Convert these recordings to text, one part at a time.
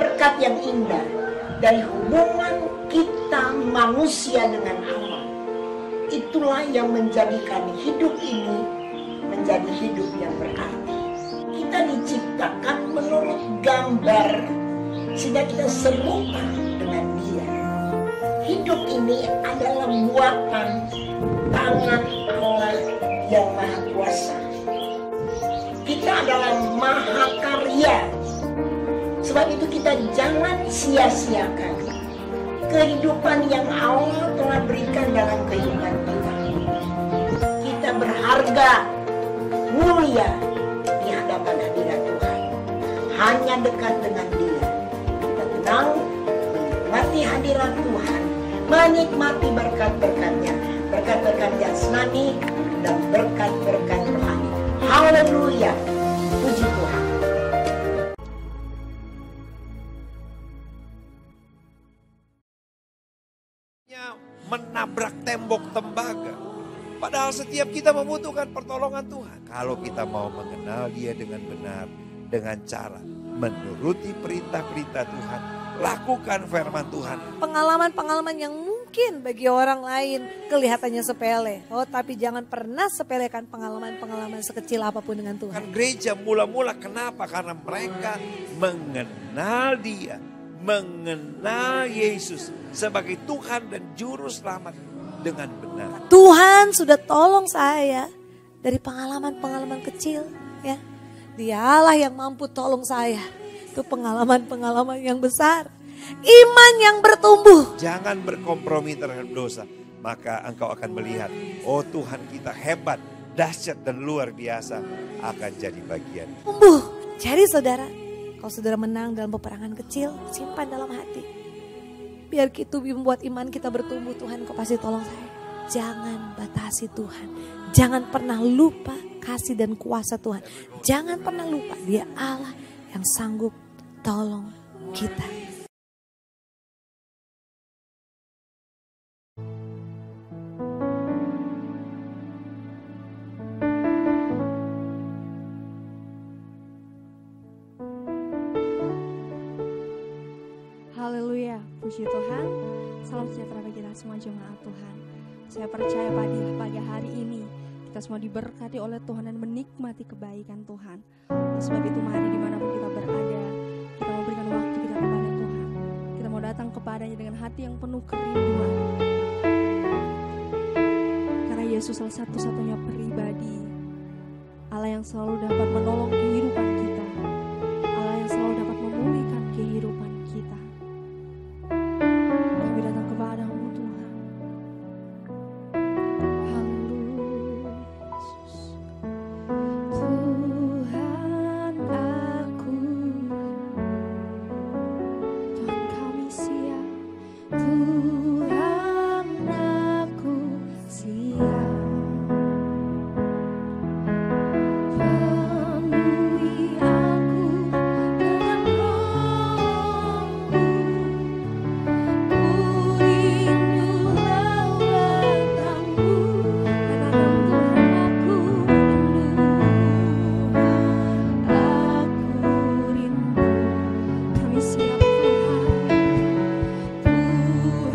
berkat yang indah dari hubungan kita manusia dengan Allah. Itulah yang menjadikan hidup ini menjadi hidup yang berarti. Kita diciptakan menurut gambar sehingga kita serupa dengan Dia. Hidup ini adalah buatan tangan Allah yang Maha Kuasa. Kita adalah mahakarya. Sebab itu kita jangan sia-siakan kehidupan yang Allah telah berikan dalam kehidupan kita. Kita berharga, mulia di hadapan hadirat Tuhan. Hanya dekat dengan Dia kita tenang, menikmati hadirat Tuhan, menikmati berkat-berkatnya, berkat-berkat jasmani dan berkat-berkat rohani. Haleluya, puji Tuhan. Menabrak tembok tembaga. Padahal setiap kita membutuhkan pertolongan Tuhan. Kalau kita mau mengenal Dia dengan benar, dengan cara menuruti perintah-perintah Tuhan, lakukan firman Tuhan. Pengalaman-pengalaman yang mungkin bagi orang lain kelihatannya sepele. Oh, tapi jangan pernah sepelekan pengalaman-pengalaman sekecil apapun dengan Tuhan. Kan gereja mula-mula kenapa? Karena mereka mengenal Dia, mengenal Yesus sebagai Tuhan dan Juru Selamat dengan benar. Tuhan sudah tolong saya dari pengalaman-pengalaman kecil, ya. Dialah yang mampu tolong saya ke pengalaman-pengalaman yang besar. Iman yang bertumbuh. Jangan berkompromi terhadap dosa, maka engkau akan melihat, oh Tuhan kita hebat, dahsyat dan luar biasa akan jadi bagian. Tumbuh. Jadi saudara, kalau saudara menang dalam peperangan kecil, simpan dalam hati. Biar itu membuat iman kita bertumbuh. Tuhan, Kau pasti tolong saya. Jangan batasi Tuhan. Jangan pernah lupa kasih dan kuasa Tuhan. Jangan pernah lupa Dia Allah yang sanggup tolong kita. Haleluya, puji Tuhan. Salam sejahtera bagi kita semua jemaat Tuhan. Saya percaya pada pagi hari ini kita semua diberkati oleh Tuhan dan menikmati kebaikan Tuhan. Oleh sebab itu mari dimanapun kita berada, kita mau berikan waktu kita kepada Tuhan. Kita mau datang kepadanya dengan hati yang penuh kerinduan. Karena Yesus salah satu-satunya pribadi, Allah yang selalu dapat menolong kehidupan kita, Allah yang selalu dapat memulihkan kehidupan kita. Kami datang kepadamu Tuhan. Haleluya Yesus. Tuhan aku, Tuhan kami siap. Tuhan aku siap. Penuhi aku dengan Roh-Mu. Ku rindu lawatan-Mu, karena Tuhan aku rindu. Aku rindu. Kami siap Tuhan. Tuhan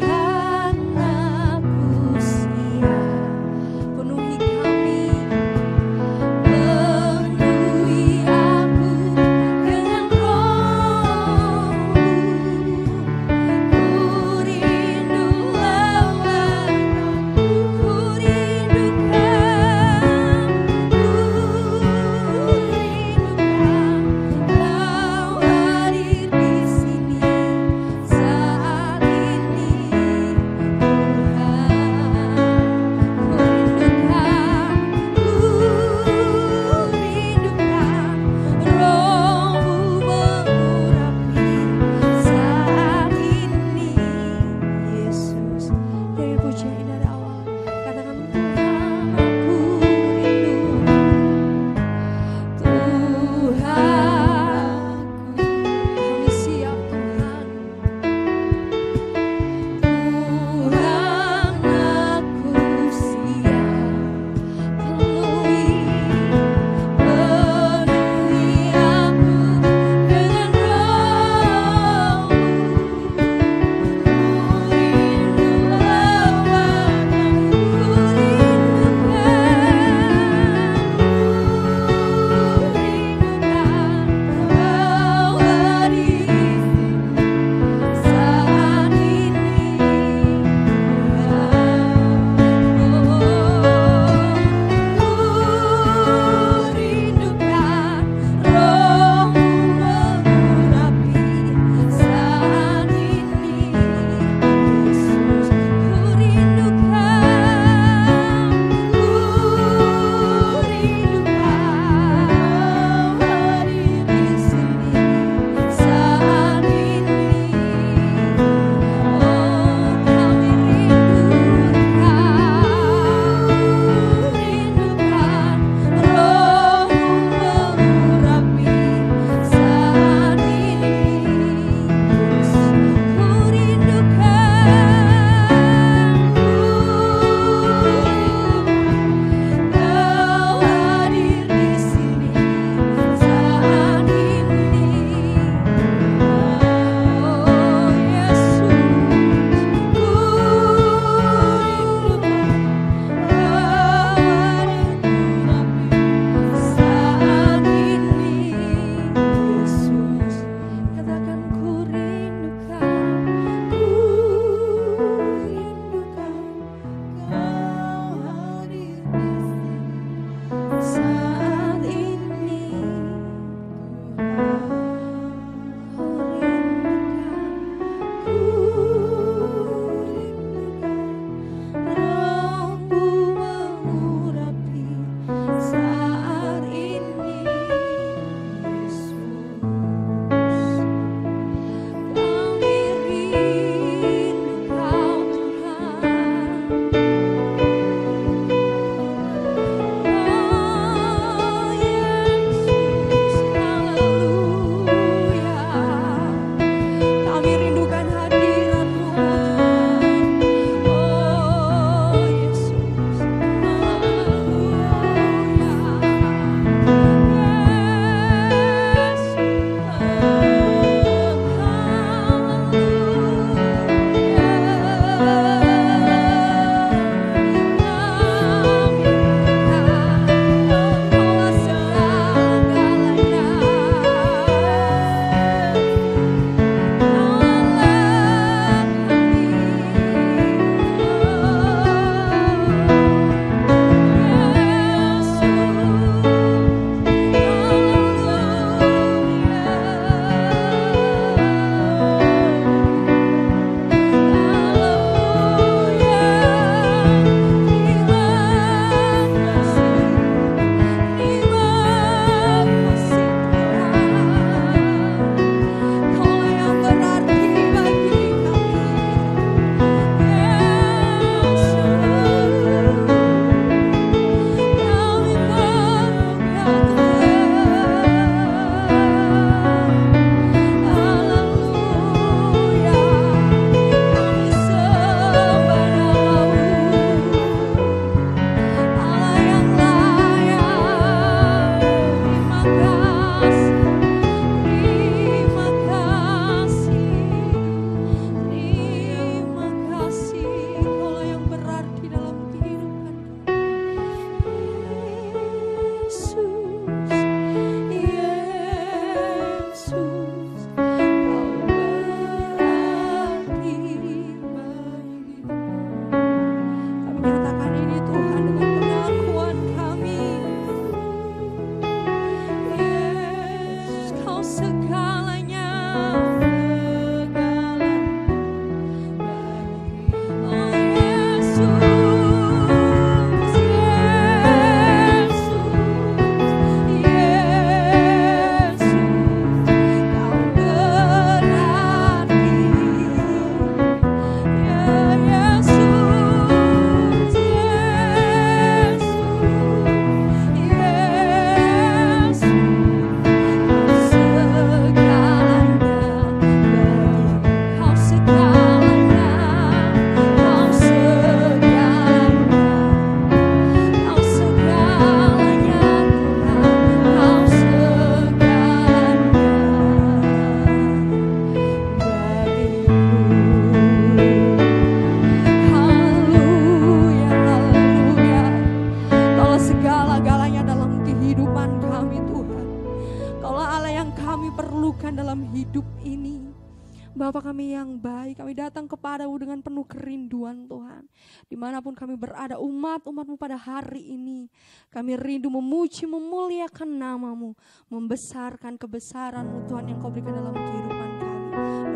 Bapa kami yang baik, kami datang kepadamu dengan penuh kerinduan Tuhan. Dimanapun kami berada, umat-umatmu pada hari ini, kami rindu memuji, memuliakan namamu, membesarkan kebesaranmu Tuhan yang kau berikan dalam kehidupan kami.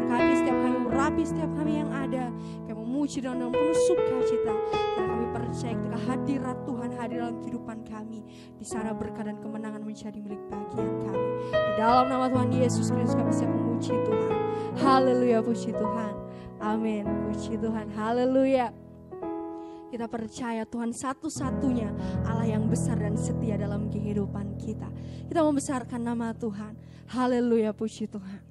Berkati setiap kami, urapi setiap kami yang ada, kami memuji dengan penuh sukacita, karena kami percaya ketika hadirat Tuhan hadir dalam kehidupan kami, di sana berkah dan kemenangan menjadi milik bagian kami. Di dalam nama Tuhan Yesus Kristus kami siap memuji Tuhan. Haleluya, puji Tuhan. Amin, puji Tuhan. Haleluya. Kita percaya Tuhan satu-satunya Allah yang besar dan setia dalam kehidupan kita. Kita membesarkan nama Tuhan. Haleluya, puji Tuhan.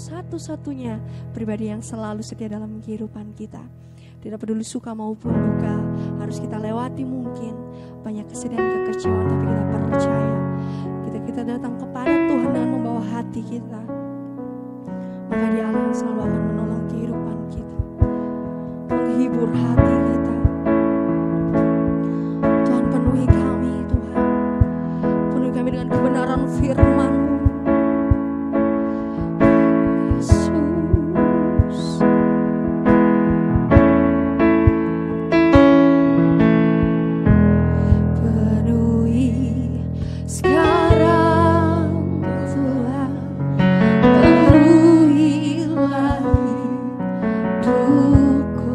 Satu-satunya pribadi yang selalu setia dalam kehidupan kita. Tidak peduli suka maupun duka, harus kita lewati mungkin banyak kesedihan, kekecewaan, tapi kita percaya kita datang kepada Tuhan dengan membawa hati kita, maka Dia Allah yang selalu akan menolong kehidupan kita, menghibur hati kita. Tuhan, penuhi kami Tuhan, penuhi kami dengan kebenaran firman-Mu. Penuhi lagi hidupku.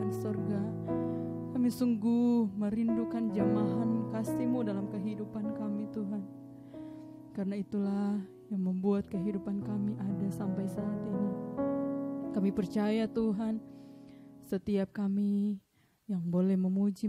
kerajaan sorga. Kami sungguh merindukan jamahan kasih-Mu dalam kehidupan kami Tuhan. Karena itulah yang membuat kehidupan kami ada sampai saat ini. Kami percaya Tuhan, setiap kami yang boleh memuji,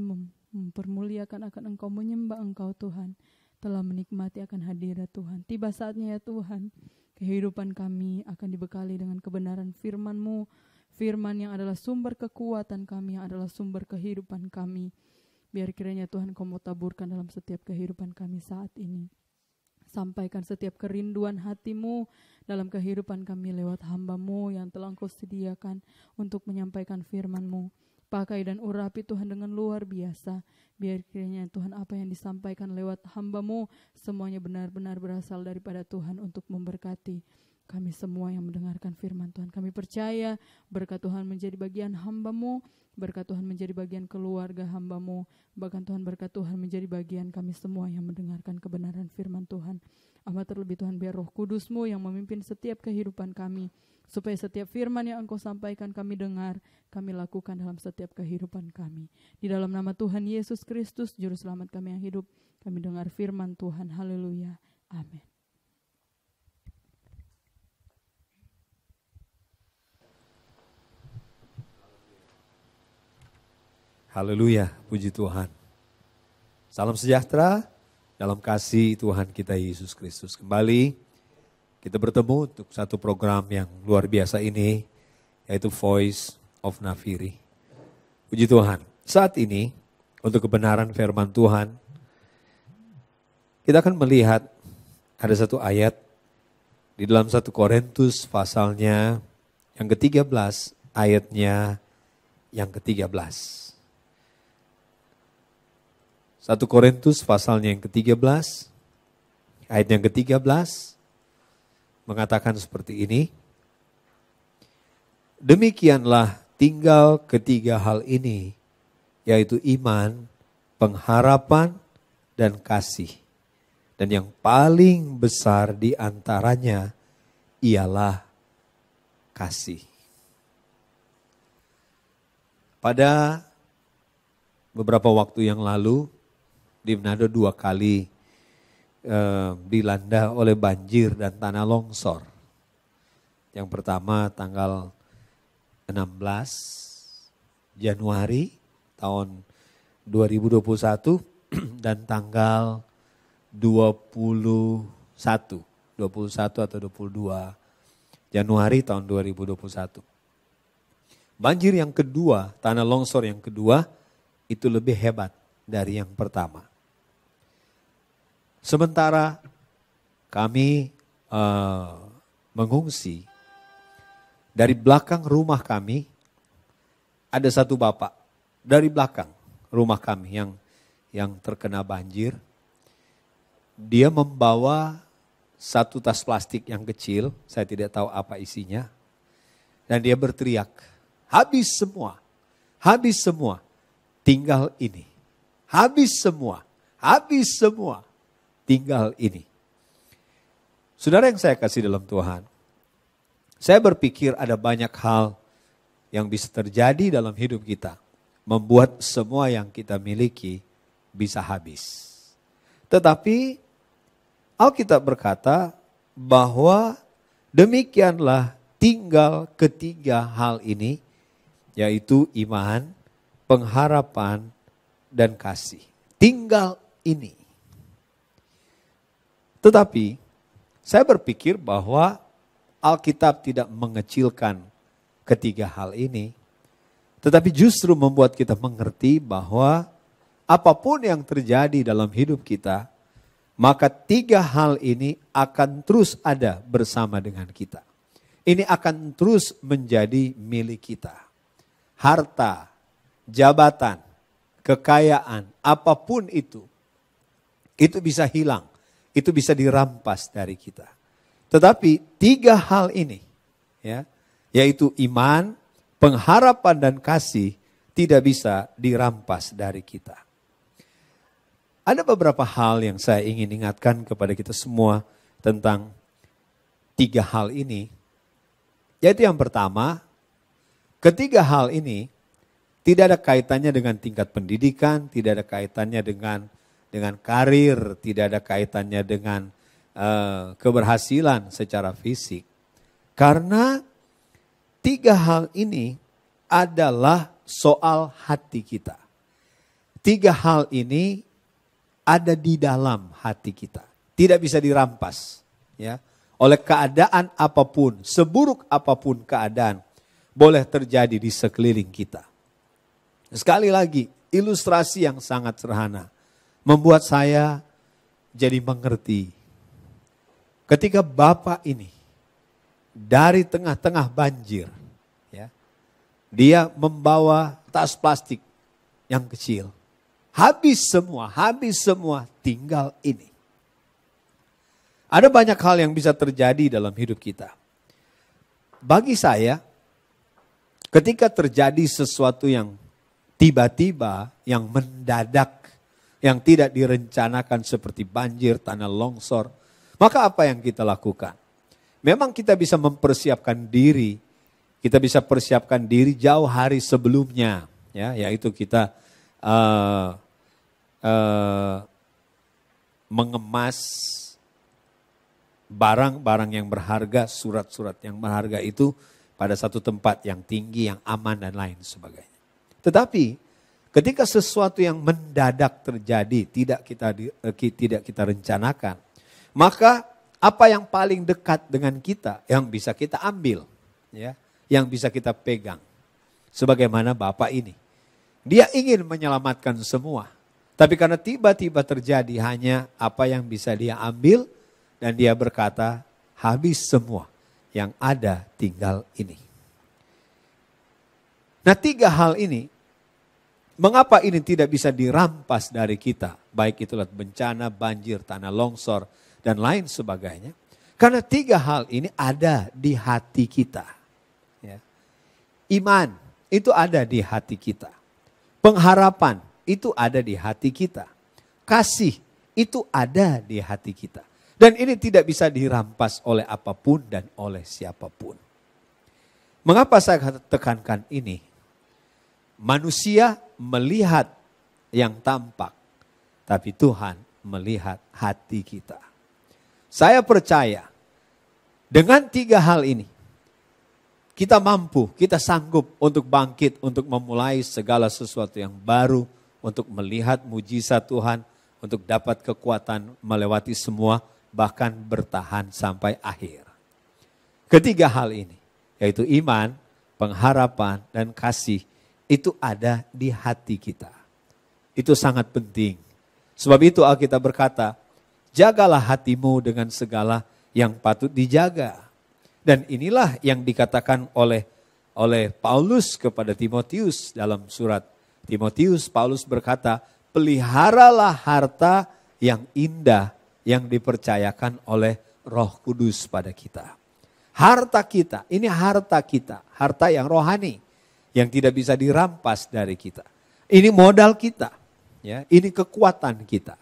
mempermuliakan akan Engkau, menyembah Engkau Tuhan, telah menikmati akan hadirat Tuhan. Tiba saatnya ya Tuhan, kehidupan kami akan dibekali dengan kebenaran firman-Mu, firman yang adalah sumber kekuatan kami, yang adalah sumber kehidupan kami. Biar kiranya Tuhan Kau mau taburkan dalam setiap kehidupan kami saat ini. Sampaikan setiap kerinduan hati-Mu dalam kehidupan kami lewat hamba-Mu yang telah Engkau sediakan untuk menyampaikan firman-Mu. Pakai dan urapi Tuhan dengan luar biasa. Biar kiranya Tuhan apa yang disampaikan lewat hamba-Mu semuanya benar-benar berasal daripada Tuhan untuk memberkati kami semua yang mendengarkan firman Tuhan. Kami percaya berkat Tuhan menjadi bagian hamba-Mu, berkat Tuhan menjadi bagian keluarga hamba-Mu, bahkan Tuhan berkat Tuhan menjadi bagian kami semua yang mendengarkan kebenaran firman Tuhan. Amat terlebih Tuhan biar Roh Kudus-Mu yang memimpin setiap kehidupan kami, supaya setiap firman yang Engkau sampaikan kami dengar, kami lakukan dalam setiap kehidupan kami. Di dalam nama Tuhan Yesus Kristus, Juru Selamat kami yang hidup, kami dengar firman Tuhan. Haleluya. Amin. Haleluya, puji Tuhan. Salam sejahtera dalam kasih Tuhan kita Yesus Kristus. Kembali kita bertemu untuk satu program yang luar biasa ini, yaitu Voice of Nafiri. Puji Tuhan, saat ini untuk kebenaran firman Tuhan, kita akan melihat ada satu ayat di dalam 1 Korintus pasalnya yang ke-13, ayatnya yang ke-13. 1 Korintus pasalnya yang ke-13, ayat yang ke-13, mengatakan seperti ini. Demikianlah tinggal ketiga hal ini, yaitu iman, pengharapan, dan kasih. Dan yang paling besar di antaranya ialah kasih. Pada beberapa waktu yang lalu, di Manado 2 kali dilanda oleh banjir dan tanah longsor. Yang pertama tanggal 16 Januari tahun 2021 dan tanggal 21 atau 22 Januari tahun 2021. Banjir yang kedua, tanah longsor yang kedua itu lebih hebat dari yang pertama. Sementara kami mengungsi, dari belakang rumah kami ada satu bapak dari belakang rumah kami yang terkena banjir. Dia membawa satu tas plastik yang kecil, saya tidak tahu apa isinya. Dan dia berteriak, habis semua, tinggal ini. Habis semua, tinggal ini. Saudara yang saya kasih dalam Tuhan, saya berpikir ada banyak hal yang bisa terjadi dalam hidup kita, membuat semua yang kita miliki bisa habis. Tetapi Alkitab berkata bahwa demikianlah tinggal ketiga hal ini, yaitu iman, pengharapan, dan kasih. Tinggal ini. Tetapi saya berpikir bahwa Alkitab tidak mengecilkan ketiga hal ini, tetapi justru membuat kita mengerti bahwa apapun yang terjadi dalam hidup kita, maka tiga hal ini akan terus ada bersama dengan kita. Ini akan terus menjadi milik kita. Harta, jabatan, kekayaan, apapun itu bisa hilang. Itu bisa dirampas dari kita. Tetapi tiga hal ini, ya, yaitu iman, pengharapan, dan kasih, tidak bisa dirampas dari kita. Ada beberapa hal yang saya ingin ingatkan kepada kita semua tentang tiga hal ini. Yaitu yang pertama, ketiga hal ini Tidak ada kaitannya dengan tingkat pendidikan, tidak ada kaitannya dengan karir, tidak ada kaitannya dengan keberhasilan secara fisik. Karena 3 hal ini adalah soal hati kita. 3 hal ini ada di dalam hati kita. Tidak bisa dirampas. Ya, oleh keadaan apapun, seburuk apapun keadaan, boleh terjadi di sekeliling kita. Sekali lagi, ilustrasi yang sangat sederhana membuat saya jadi mengerti. Ketika Bapak ini dari tengah-tengah banjir, ya, dia membawa tas plastik yang kecil. Habis semua, tinggal ini. Ada banyak hal yang bisa terjadi dalam hidup kita. Bagi saya, ketika terjadi sesuatu yang tiba-tiba, yang mendadak, yang tidak direncanakan seperti banjir, tanah longsor, maka apa yang kita lakukan? Memang kita bisa mempersiapkan diri, kita bisa persiapkan diri jauh hari sebelumnya, ya, yaitu kita mengemas barang-barang yang berharga, surat-surat yang berharga itu pada satu tempat yang tinggi, yang aman dan lain sebagainya. Tetapi ketika sesuatu yang mendadak terjadi, tidak kita rencanakan, maka apa yang paling dekat dengan kita yang bisa kita ambil, ya, yang bisa kita pegang. Sebagaimana Bapak ini, dia ingin menyelamatkan semua, tapi karena tiba-tiba terjadi hanya apa yang bisa dia ambil, dan dia berkata, habis semua, yang ada tinggal ini. Nah, 3 hal ini, mengapa ini tidak bisa dirampas dari kita? Baik itu bencana, banjir, tanah longsor, dan lain sebagainya. Karena 3 hal ini ada di hati kita. Ya. Iman itu ada di hati kita. Pengharapan itu ada di hati kita. Kasih itu ada di hati kita. Dan ini tidak bisa dirampas oleh apapun dan oleh siapapun. Mengapa saya tekankan ini? Manusia melihat yang tampak, tapi Tuhan melihat hati kita. Saya percaya dengan 3 hal ini, kita mampu, kita sanggup untuk bangkit, untuk memulai segala sesuatu yang baru, untuk melihat mujizat Tuhan, untuk dapat kekuatan melewati semua, bahkan bertahan sampai akhir. 3 hal ini, yaitu iman, pengharapan, dan kasih, itu ada di hati kita. Itu sangat penting. Sebab itu Alkitab berkata, jagalah hatimu dengan segala yang patut dijaga. Dan inilah yang dikatakan oleh Paulus kepada Timotius dalam surat Timotius. Paulus berkata, peliharalah harta yang indah yang dipercayakan oleh Roh Kudus pada kita. Harta kita, ini harta kita, harta yang rohani, yang tidak bisa dirampas dari kita. Ini modal kita, ya, ini kekuatan kita.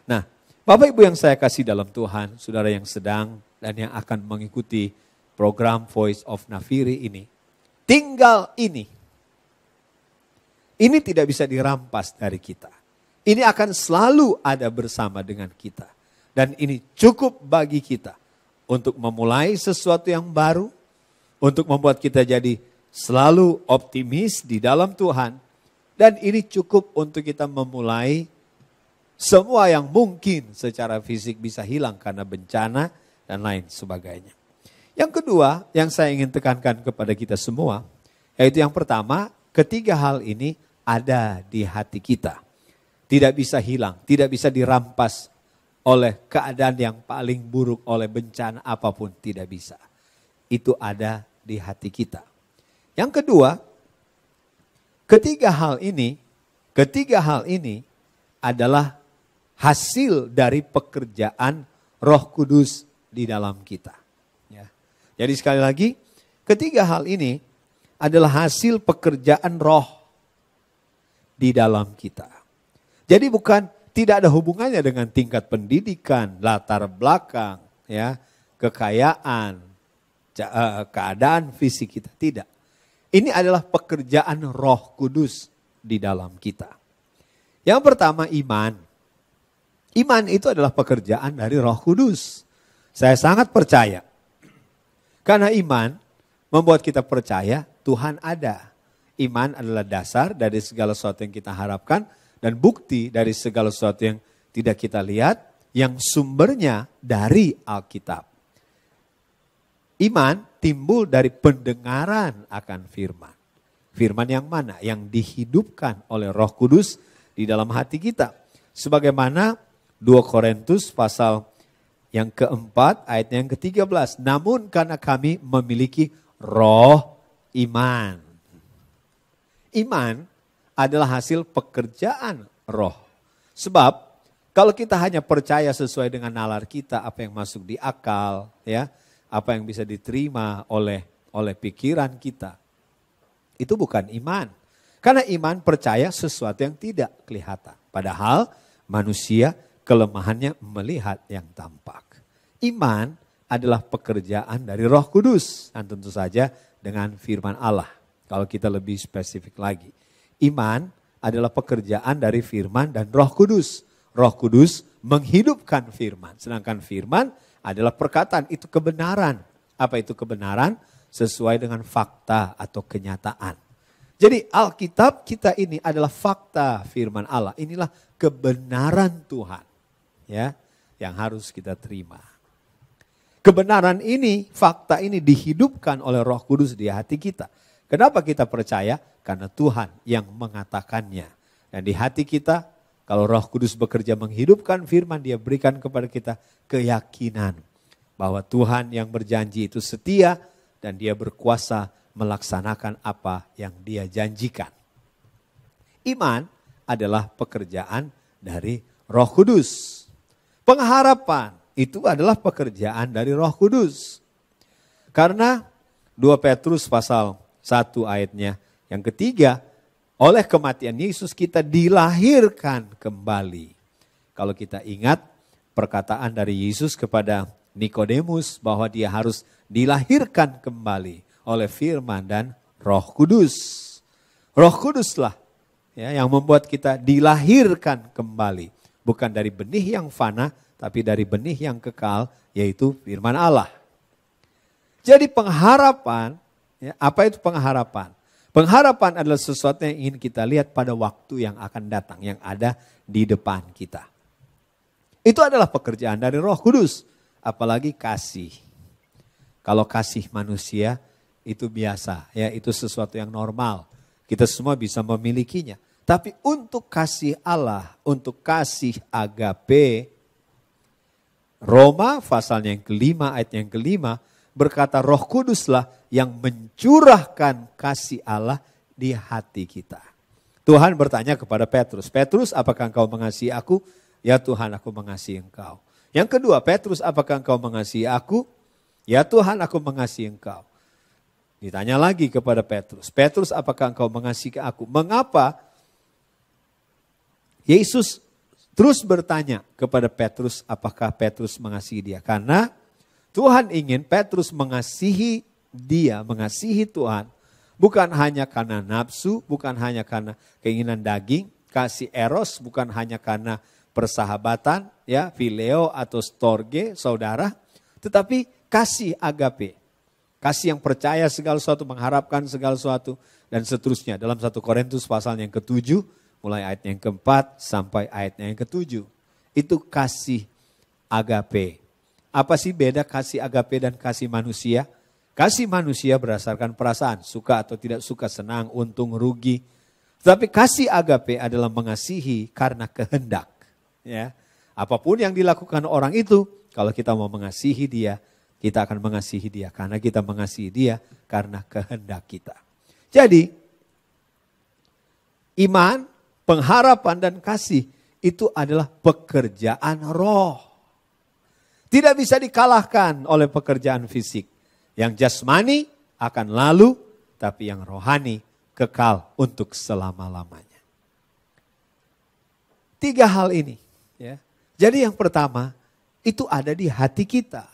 Nah, Bapak Ibu yang saya kasih dalam Tuhan, saudara yang sedang dan yang akan mengikuti program Voice of Nafiri ini, tinggal ini tidak bisa dirampas dari kita. Ini akan selalu ada bersama dengan kita. Dan ini cukup bagi kita untuk memulai sesuatu yang baru, untuk membuat kita jadi selalu optimis di dalam Tuhan. Dan ini cukup untuk kita memulai semua yang mungkin secara fisik bisa hilang karena bencana dan lain sebagainya. Yang kedua yang saya ingin tekankan kepada kita semua, yaitu yang pertama, 3 hal ini ada di hati kita. Tidak bisa hilang, tidak bisa dirampas oleh keadaan yang paling buruk, oleh bencana apapun, tidak bisa. Itu ada di hati kita. Yang kedua, 3 hal ini adalah hasil dari pekerjaan Roh Kudus di dalam kita. Ya. Jadi sekali lagi, 3 hal ini adalah hasil pekerjaan Roh di dalam kita. Jadi tidak ada hubungannya dengan tingkat pendidikan, latar belakang, ya, kekayaan, keadaan fisik kita. Tidak. Ini adalah pekerjaan Roh Kudus di dalam kita. Yang pertama iman. Iman itu adalah pekerjaan dari Roh Kudus. Saya sangat percaya. Karena iman membuat kita percaya Tuhan ada. Iman adalah dasar dari segala sesuatu yang kita harapkan dan bukti dari segala sesuatu yang tidak kita lihat yang sumbernya dari Alkitab. Iman timbul dari pendengaran akan firman. Firman yang mana? Yang dihidupkan oleh Roh Kudus di dalam hati kita. Sebagaimana 2 Korintus pasal yang keempat ayat yang ke-13. Namun karena kami memiliki roh iman. Iman adalah hasil pekerjaan roh. Sebab kalau kita hanya percaya sesuai dengan nalar kita, apa yang masuk di akal, ya, apa yang bisa diterima oleh pikiran kita, itu bukan iman. Karena iman percaya sesuatu yang tidak kelihatan. Padahal manusia kelemahannya melihat yang tampak. Iman adalah pekerjaan dari Roh Kudus. Dan tentu saja dengan firman Allah. Kalau kita lebih spesifik lagi. Iman adalah pekerjaan dari firman dan Roh Kudus. Roh Kudus menghidupkan firman. Sedangkan firman adalah perkataan, itu kebenaran. Apa itu kebenaran? Sesuai dengan fakta atau kenyataan. Jadi Alkitab kita ini adalah fakta firman Allah. Inilah kebenaran Tuhan. Ya, yang harus kita terima. Kebenaran ini, fakta ini dihidupkan oleh Roh Kudus di hati kita. Kenapa kita percaya? Karena Tuhan yang mengatakannya. Dan di hati kita, kalau Roh Kudus bekerja menghidupkan firman, dia berikan kepada kita keyakinan. Bahwa Tuhan yang berjanji itu setia dan dia berkuasa melaksanakan apa yang dia janjikan. Iman adalah pekerjaan dari Roh Kudus. Pengharapan itu adalah pekerjaan dari Roh Kudus. Karena 2 Petrus pasal 1 ayatnya yang ketiga, oleh kematian Yesus kita dilahirkan kembali. Kalau kita ingat perkataan dari Yesus kepada Nikodemus bahwa dia harus dilahirkan kembali oleh firman dan Roh Kudus. Roh Kuduslah ya, yang membuat kita dilahirkan kembali. Bukan dari benih yang fana, tapi dari benih yang kekal, yaitu firman Allah. Jadi pengharapan, ya, apa itu pengharapan? Pengharapan adalah sesuatu yang ingin kita lihat pada waktu yang akan datang, yang ada di depan kita. Itu adalah pekerjaan dari Roh Kudus, apalagi kasih. Kalau kasih manusia itu biasa, ya itu sesuatu yang normal. Kita semua bisa memilikinya. Tapi untuk kasih Allah, untuk kasih agape, Roma pasalnya yang kelima, ayat yang kelima, berkata Roh Kuduslah yang mencurahkan kasih Allah di hati kita. Tuhan bertanya kepada Petrus, Petrus apakah engkau mengasihi aku? Ya Tuhan, aku mengasihi engkau. Yang kedua, Petrus apakah engkau mengasihi aku? Ya Tuhan, aku mengasihi engkau. Ditanya lagi kepada Petrus, Petrus apakah engkau mengasihi aku? Mengapa Yesus terus bertanya kepada Petrus apakah Petrus mengasihi dia? Karena Tuhan ingin Petrus mengasihi dia, mengasihi Tuhan. Bukan hanya karena nafsu, bukan hanya karena keinginan daging. Kasih eros bukan hanya karena persahabatan, ya, phileo atau storge, saudara. Tetapi kasih agape. Kasih yang percaya segala sesuatu, mengharapkan segala sesuatu, dan seterusnya. Dalam 1 Korintus pasal yang ke-7, mulai ayat yang ke-4 sampai ayat yang ke-7. Itu kasih agape. Apa sih beda kasih agape dan kasih manusia? Kasih manusia berdasarkan perasaan, suka atau tidak suka, senang, untung, rugi. Tetapi kasih agape adalah mengasihi karena kehendak. Ya, apapun yang dilakukan orang itu, kalau kita mau mengasihi dia, kita akan mengasihi dia. Karena kita mengasihi dia karena kehendak kita. Jadi, iman, pengharapan dan kasih itu adalah pekerjaan roh. Tidak bisa dikalahkan oleh pekerjaan fisik. Yang jasmani akan lalu, tapi yang rohani kekal untuk selama-lamanya. 3 hal ini. Ya. Jadi yang pertama, itu ada di hati kita.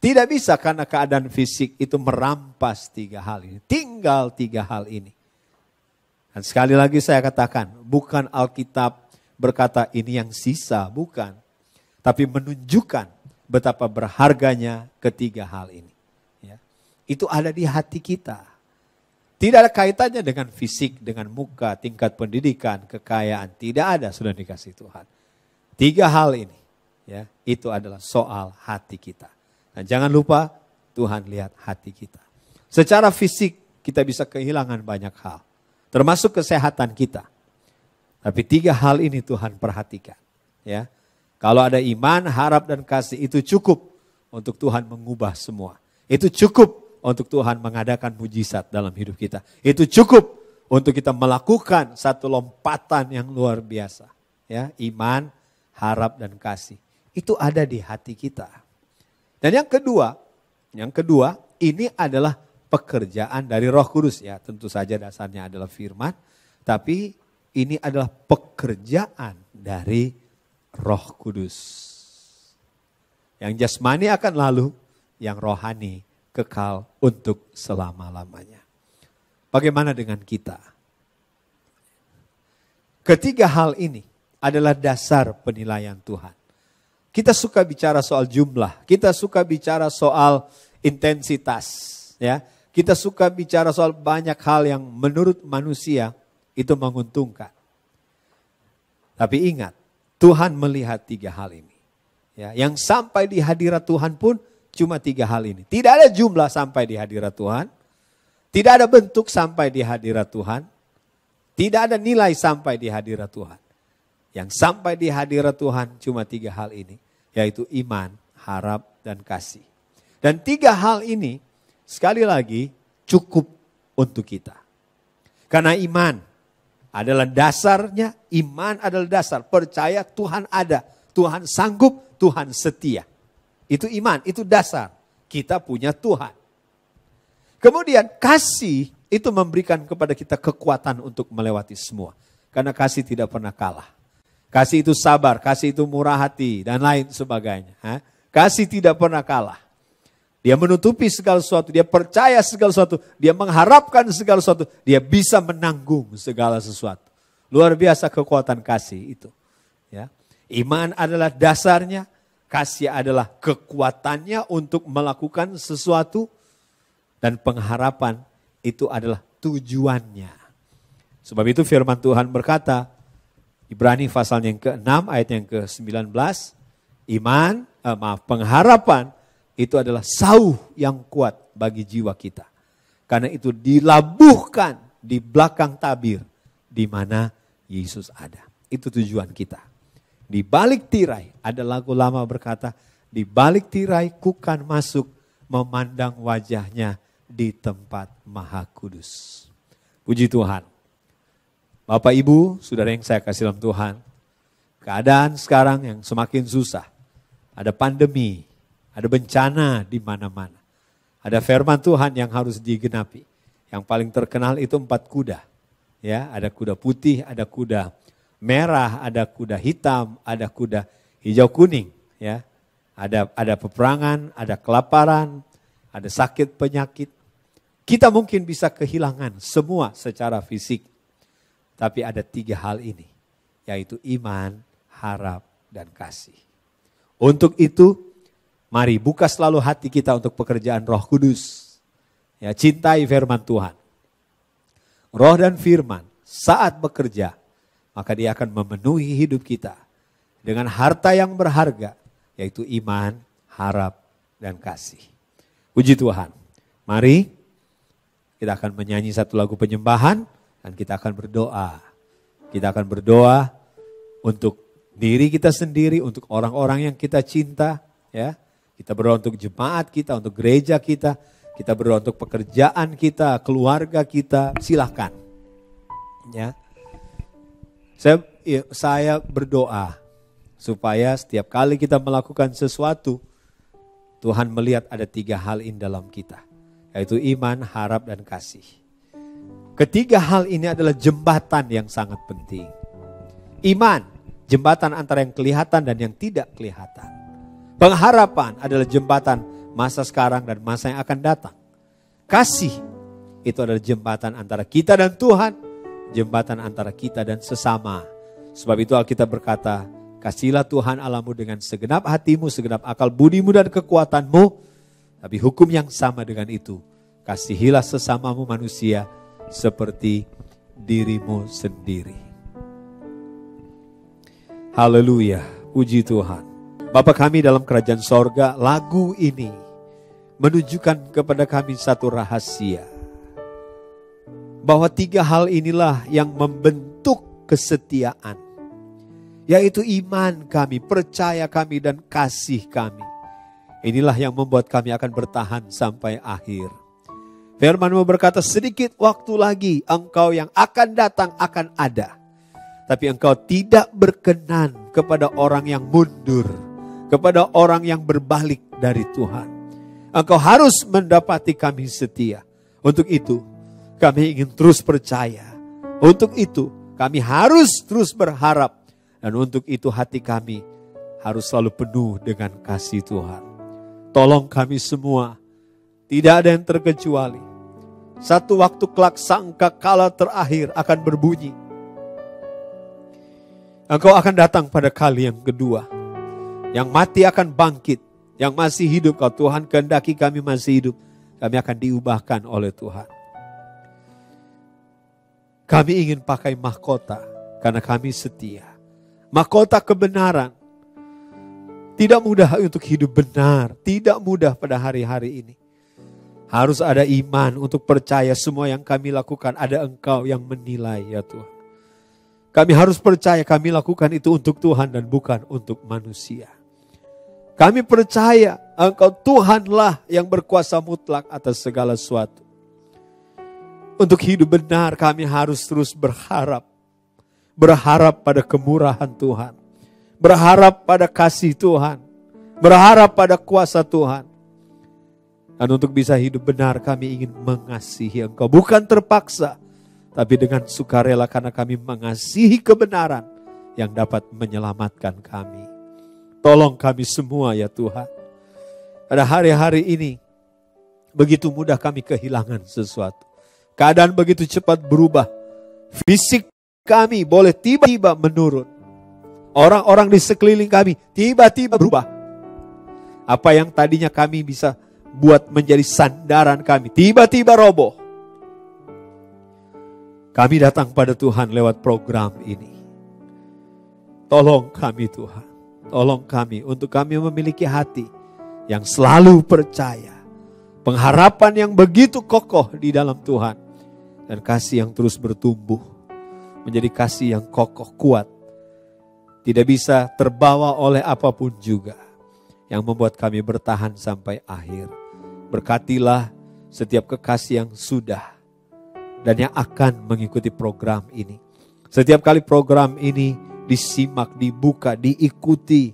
Tidak bisa karena keadaan fisik itu merampas 3 hal ini. Tinggal 3 hal ini. Dan sekali lagi saya katakan, bukan Alkitab berkata ini yang sisa, bukan. Tapi menunjukkan betapa berharganya ketiga hal ini. Ya. Itu ada di hati kita. Tidak ada kaitannya dengan fisik, dengan muka, tingkat pendidikan, kekayaan. Tidak ada, sudah dikasih Tuhan. 3 hal ini, ya, itu adalah soal hati kita. Dan jangan lupa Tuhan lihat hati kita. Secara fisik kita bisa kehilangan banyak hal. Termasuk kesehatan kita. Tapi 3 hal ini Tuhan perhatikan. Ya. Kalau ada iman, harap dan kasih itu cukup untuk Tuhan mengubah semua. Itu cukup untuk Tuhan mengadakan mujizat dalam hidup kita. Itu cukup untuk kita melakukan satu lompatan yang luar biasa. Ya, iman, harap dan kasih. Itu ada di hati kita. Dan yang kedua ini adalah pekerjaan dari Roh Kudus. Ya, tentu saja dasarnya adalah firman, tapi ini adalah pekerjaan dari Roh Kudus. Yang jasmani akan lalu, yang rohani kekal untuk selama-lamanya. Bagaimana dengan kita? Ketiga hal ini adalah dasar penilaian Tuhan. Kita suka bicara soal jumlah, kita suka bicara soal intensitas, ya. Kita suka bicara soal banyak hal yang menurut manusia itu menguntungkan. Tapi ingat, Tuhan melihat 3 hal ini. Ya, yang sampai di hadirat Tuhan pun cuma 3 hal ini. Tidak ada jumlah sampai di hadirat Tuhan, tidak ada bentuk sampai di hadirat Tuhan, tidak ada nilai sampai di hadirat Tuhan. Yang sampai di hadirat Tuhan cuma 3 hal ini, yaitu iman, harap, dan kasih. Dan 3 hal ini sekali lagi cukup untuk kita. Karena iman adalah dasarnya, iman adalah dasar. Percaya Tuhan ada, Tuhan sanggup, Tuhan setia. Itu iman, itu dasar. Kita punya Tuhan. Kemudian kasih itu memberikan kepada kita kekuatan untuk melewati semua. Karena kasih tidak pernah kalah. Kasih itu sabar, kasih itu murah hati, dan lain sebagainya. Kasih tidak pernah kalah. Dia menutupi segala sesuatu, dia percaya segala sesuatu, dia mengharapkan segala sesuatu, dia bisa menanggung segala sesuatu. Luar biasa kekuatan kasih itu. Ya. Iman adalah dasarnya, kasih adalah kekuatannya untuk melakukan sesuatu, dan pengharapan itu adalah tujuannya. Sebab itu firman Tuhan berkata, Ibrani pasal yang ke-6 ayat yang ke-19, pengharapan itu adalah sauh yang kuat bagi jiwa kita. Karena itu dilabuhkan di belakang tabir di mana Yesus ada. Itu tujuan kita. Di balik tirai, ada lagu lama berkata, di balik tirai kukan masuk memandang wajahnya di tempat Maha Kudus. Puji Tuhan. Bapak Ibu, saudara yang saya kasih dalam Tuhan, keadaan sekarang yang semakin susah. Ada pandemi, ada bencana di mana-mana. Ada firman Tuhan yang harus digenapi. Yang paling terkenal itu 4 kuda. Ya, ada kuda putih, ada kuda merah, ada kuda hitam, ada kuda hijau kuning. Ya, ada peperangan, ada kelaparan, ada sakit penyakit. Kita mungkin bisa kehilangan semua secara fisik. Tapi ada 3 hal ini, yaitu iman, harap, dan kasih. Untuk itu, mari buka selalu hati kita untuk pekerjaan Roh Kudus. Ya, cintai firman Tuhan. Roh dan firman saat bekerja, maka dia akan memenuhi hidup kita dengan harta yang berharga, yaitu iman, harap, dan kasih. Puji Tuhan. Mari kita akan menyanyi satu lagu penyembahan. Dan kita akan berdoa. Kita akan berdoa untuk diri kita sendiri, untuk orang-orang yang kita cinta. Ya. Kita berdoa untuk jemaat kita, untuk gereja kita. Kita berdoa untuk pekerjaan kita, keluarga kita. Silakan. Ya. Saya berdoa supaya setiap kali kita melakukan sesuatu, Tuhan melihat ada 3 hal ini dalam kita. Yaitu iman, harap, dan kasih. Ketiga hal ini adalah jembatan yang sangat penting. Iman, jembatan antara yang kelihatan dan yang tidak kelihatan. Pengharapan adalah jembatan masa sekarang dan masa yang akan datang. Kasih itu adalah jembatan antara kita dan Tuhan, jembatan antara kita dan sesama. Sebab itu Alkitab berkata, kasihlah Tuhan Allahmu dengan segenap hatimu, segenap akal budimu dan kekuatanmu. Tapi hukum yang sama dengan itu, kasihilah sesamamu manusia seperti dirimu sendiri. Haleluya, puji Tuhan. Bapa kami dalam kerajaan sorga, lagu ini menunjukkan kepada kami satu rahasia. Bahwa 3 hal inilah yang membentuk kesetiaan. Yaitu iman kami, percaya kami, dan kasih kami. Inilah yang membuat kami akan bertahan sampai akhir. Firman-Mu berkata, sedikit waktu lagi engkau yang akan datang akan ada. Tapi engkau tidak berkenan kepada orang yang mundur, kepada orang yang berbalik dari Tuhan. Engkau harus mendapati kami setia. Untuk itu, kami ingin terus percaya. Untuk itu, kami harus terus berharap. Dan untuk itu hati kami harus selalu penuh dengan kasih Tuhan. Tolong kami semua, tidak ada yang terkecuali. Satu waktu kelak sangkakala terakhir akan berbunyi. Engkau akan datang pada kali yang kedua. Yang mati akan bangkit. Yang masih hidup, kalau Tuhan kehendaki kami masih hidup, kami akan diubahkan oleh Tuhan. Kami ingin pakai mahkota karena kami setia. Mahkota kebenaran. Tidak mudah untuk hidup benar. Tidak mudah pada hari-hari ini. Harus ada iman untuk percaya semua yang kami lakukan. Ada Engkau yang menilai ya Tuhan. Kami harus percaya kami lakukan itu untuk Tuhan dan bukan untuk manusia. Kami percaya Engkau Tuhanlah yang berkuasa mutlak atas segala sesuatu. Untuk hidup benar kami harus terus berharap. Berharap pada kemurahan Tuhan. Berharap pada kasih Tuhan. Berharap pada kuasa Tuhan. Dan untuk bisa hidup benar kami ingin mengasihi Engkau. Bukan terpaksa. Tapi dengan sukarela karena kami mengasihi kebenaran yang dapat menyelamatkan kami. Tolong kami semua ya Tuhan. Pada hari-hari ini begitu mudah kami kehilangan sesuatu. Keadaan begitu cepat berubah. Fisik kami boleh tiba-tiba menurun. Orang-orang di sekeliling kami tiba-tiba berubah. Apa yang tadinya kami bisa buat menjadi sandaran kami, tiba-tiba roboh. Kami datang pada Tuhan lewat program ini. Tolong kami Tuhan. Tolong kami untuk kami memiliki hati yang selalu percaya. Pengharapan yang begitu kokoh di dalam Tuhan. Dan kasih yang terus bertumbuh. Menjadi kasih yang kokoh, kuat. Tidak bisa terbawa oleh apapun juga. Yang membuat kami bertahan sampai akhir. Berkatilah setiap kekasih yang sudah. Dan yang akan mengikuti program ini. Setiap kali program ini disimak, dibuka, diikuti.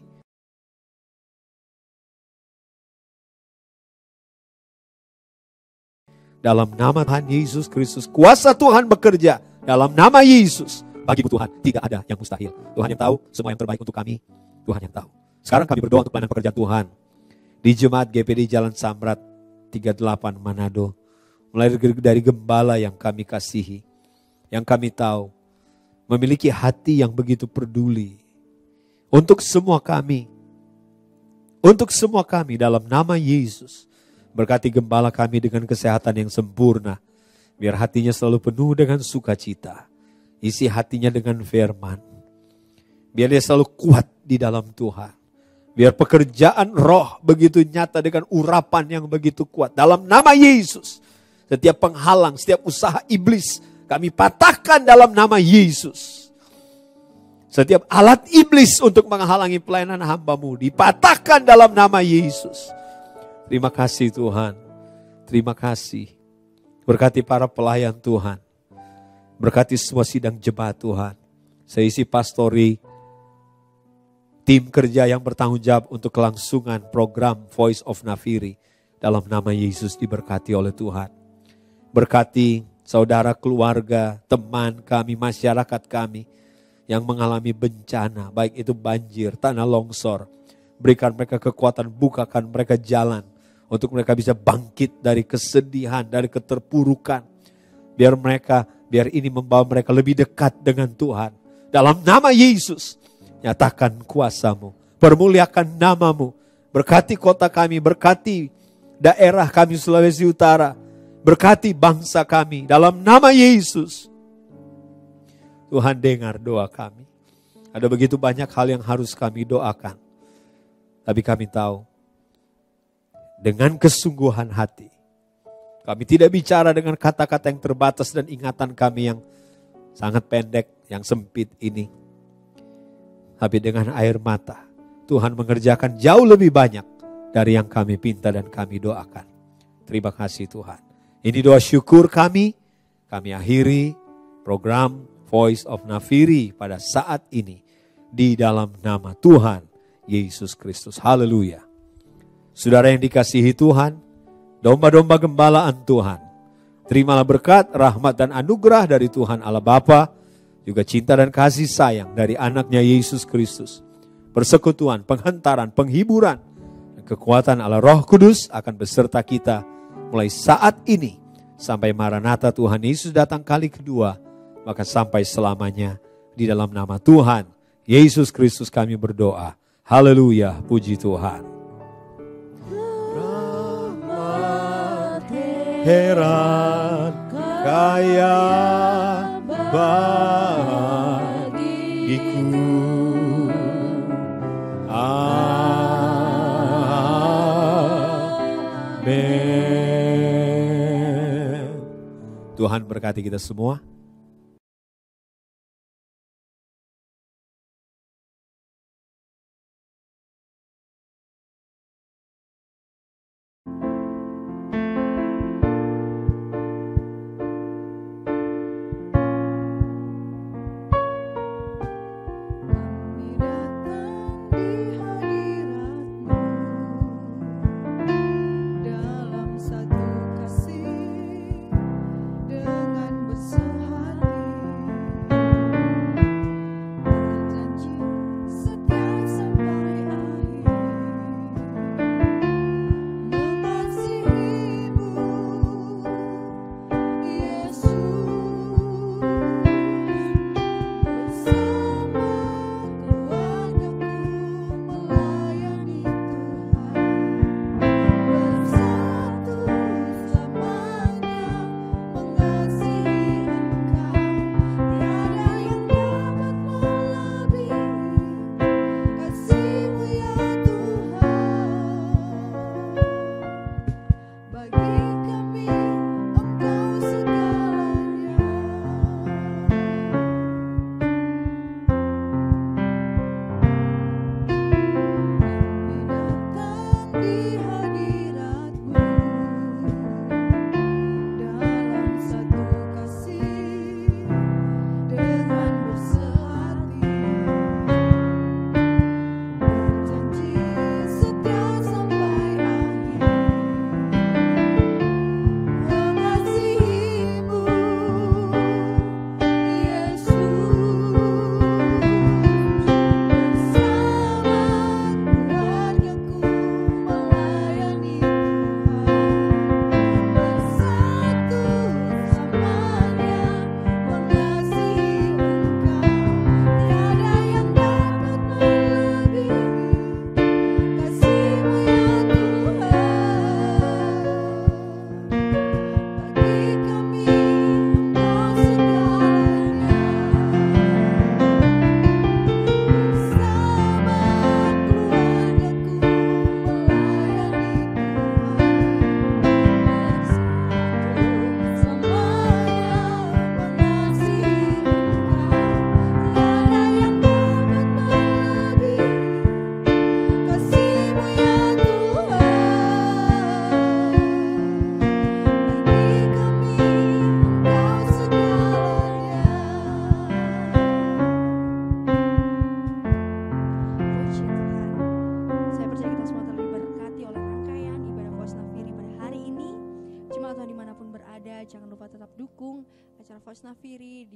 Dalam nama Tuhan Yesus Kristus, kuasa Tuhan bekerja dalam nama Yesus. Bagi Tuhan tidak ada yang mustahil. Tuhan yang tahu semua yang terbaik untuk kami. Tuhan yang tahu. Sekarang kami berdoa untuk pelayanan pekerjaan Tuhan. Di Jemaat GPD Jalan Samrat 38 Manado. Mulai dari gembala yang kami kasihi. Yang kami tahu memiliki hati yang begitu peduli. Untuk semua kami. Untuk semua kami dalam nama Yesus. Berkati gembala kami dengan kesehatan yang sempurna. Biar hatinya selalu penuh dengan sukacita. Isi hatinya dengan firman. Biar dia selalu kuat di dalam Tuhan. Biar pekerjaan roh begitu nyata dengan urapan yang begitu kuat. Dalam nama Yesus. Setiap penghalang, setiap usaha iblis kami patahkan dalam nama Yesus. Setiap alat iblis untuk menghalangi pelayanan hamba-Mu dipatahkan dalam nama Yesus. Terima kasih Tuhan. Terima kasih. Berkati para pelayan Tuhan. Berkati semua sidang jemaat Tuhan. Seisi pastori, tim kerja yang bertanggung jawab untuk kelangsungan program Voice of Nafiri. Dalam nama Yesus diberkati oleh Tuhan. Berkati saudara, keluarga, teman kami, masyarakat kami yang mengalami bencana, baik itu banjir, tanah longsor. Berikan mereka kekuatan, bukakan mereka jalan Untuk mereka bisa bangkit dari kesedihan, dari keterpurukan. Biar ini membawa mereka lebih dekat dengan Tuhan. Dalam nama Yesus, nyatakan kuasa-Mu. Permuliakan nama-Mu. Berkati kota kami, berkati daerah kami Sulawesi Utara. Berkati bangsa kami. Dalam nama Yesus. Tuhan dengar doa kami. Ada begitu banyak hal yang harus kami doakan. Tapi kami tahu, dengan kesungguhan hati, kami tidak bicara dengan kata-kata yang terbatas dan ingatan kami yang sangat pendek, yang sempit ini. Tapi dengan air mata, Tuhan mengerjakan jauh lebih banyak dari yang kami pinta dan kami doakan. Terima kasih Tuhan. Ini doa syukur kami akhiri program Voice of Nafiri pada saat ini. Di dalam nama Tuhan Yesus Kristus. Haleluya. Saudara yang dikasihi Tuhan, domba-domba gembalaan Tuhan, terimalah berkat, rahmat dan anugerah dari Tuhan Allah Bapa, juga cinta dan kasih sayang dari anaknya Yesus Kristus. Persekutuan, penghantaran, penghiburan, dan kekuatan Allah Roh Kudus akan beserta kita mulai saat ini sampai Maranatha Tuhan Yesus datang kali kedua, maka sampai selamanya. Di dalam nama Tuhan Yesus Kristus kami berdoa. Haleluya, puji Tuhan. Heran kaya bagiku. Amin. Tuhan berkati kita semua. Dalam satu kasih dengan bersahabat.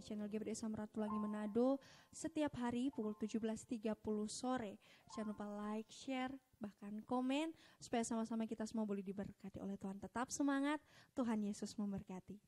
di channel GBD Samratulangi Manado setiap hari pukul 17.30 sore. Jangan lupa like, share, bahkan komen supaya sama-sama kita semua boleh diberkati oleh Tuhan. Tetap semangat, Tuhan Yesus memberkati.